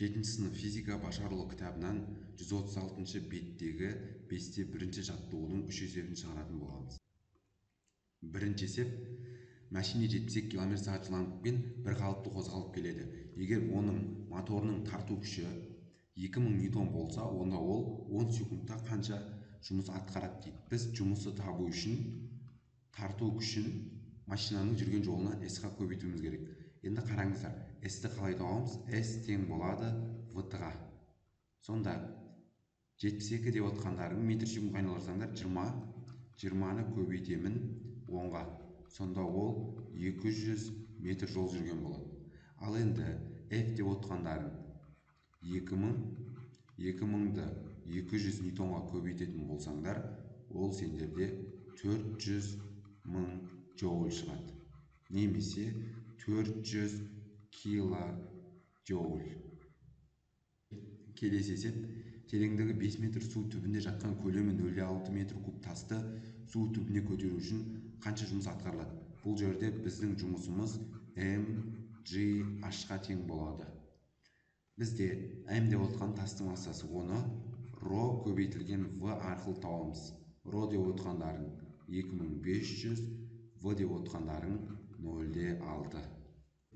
7 сынып физика башарылуу кітабынан 136 беттегі 5-те 1-ші жаттығудың 3 есебін шығаратын боламыз. Бірінші есеп: машина 72 км/сағат жылдамдықпен бір қалыпты қозғалып келеді. Егер оның моторының тарту күші 2000 ньютон болса, онда ол 10 секундта қанша жұмыс атқарады дейді. Біз жұмысты табу үшін тарту күшін машинаның жүрген жолына S-қа көбейтуіміз керек. Енді қараңыздар, S-ті қалай табамыз? S тең болады V-ға. Сонда 72 деп отқандарың метр секундқа айналдырсаңдар 20-ны көбейтемін 10-ға. Сонда ол 200 метр жол жүрген болады. Ал енді F деп отқандарың 2000-ды 200 ньютонға көбейтетін болсаңдар, ол сендерде 400 мың джоуль шығады. Немесе 400 килоджоуль. Келесі есеп: тереңдігі 5 метр су түбінде жатқан көлемі 0,6 метр куб тасты су түбіне көтеру үшін қанша жұмыс атқарылады? Бұл жерде біздің жұмысымыз mgh-қа тең болады. Бізде m деп отқан тастың массасы, оны ρ көбейтілген v арқылы табамыз. ρ деп отқандарың 2500, v деп отқандарың 0,6.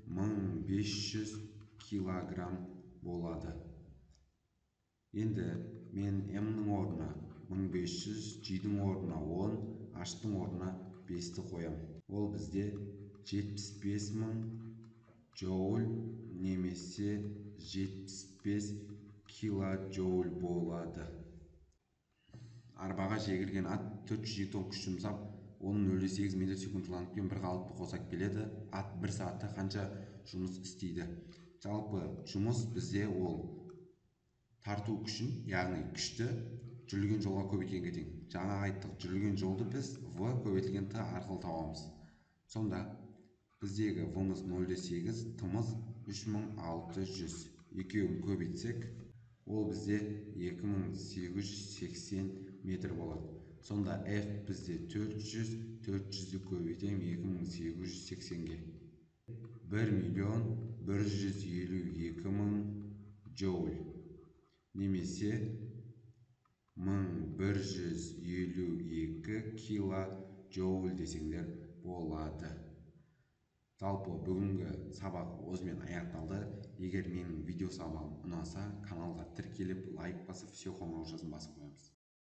1500 килограмм болады. Енді мен m-ның орнына 1500, g-дің орнына 10, h-тың орнына 5-ті қоям. Ол бізде 75 мың джоуль немесе 75 килоджоуль болады. Арбаға жегілген ат 400 ньютон күш жұмсап, оның 0,8 метр секунд жылдамдықпен бір қалыпты қозғап келеді. Ат 1 сағатта қанша жұмыс істейді? Жалпы жұмыс бізде ол тарту күшін, яғни күшті жүрілген жолға көбейткенге тең. Жаңа айттық, жүрілген жолды біз v көбейтілген t арқылы табамыз. Сонда біздегі v-мыз 0,8, t-мыз 3600. Екеуін көбейтсек, ол бізде 2880 метр болады. Сонда F бізде 400, 400-ді көбейтем 2880-ге. 1.152.000 джоуль немесе 1152 килоджоуль десеңдер болады. Жалпы бүгінгі сабақ осымен аяқталды. Егер менің видео сабағым ұнаса, каналға тіркеліп, лайк басып, все қоңырау жазын басып қоямыз.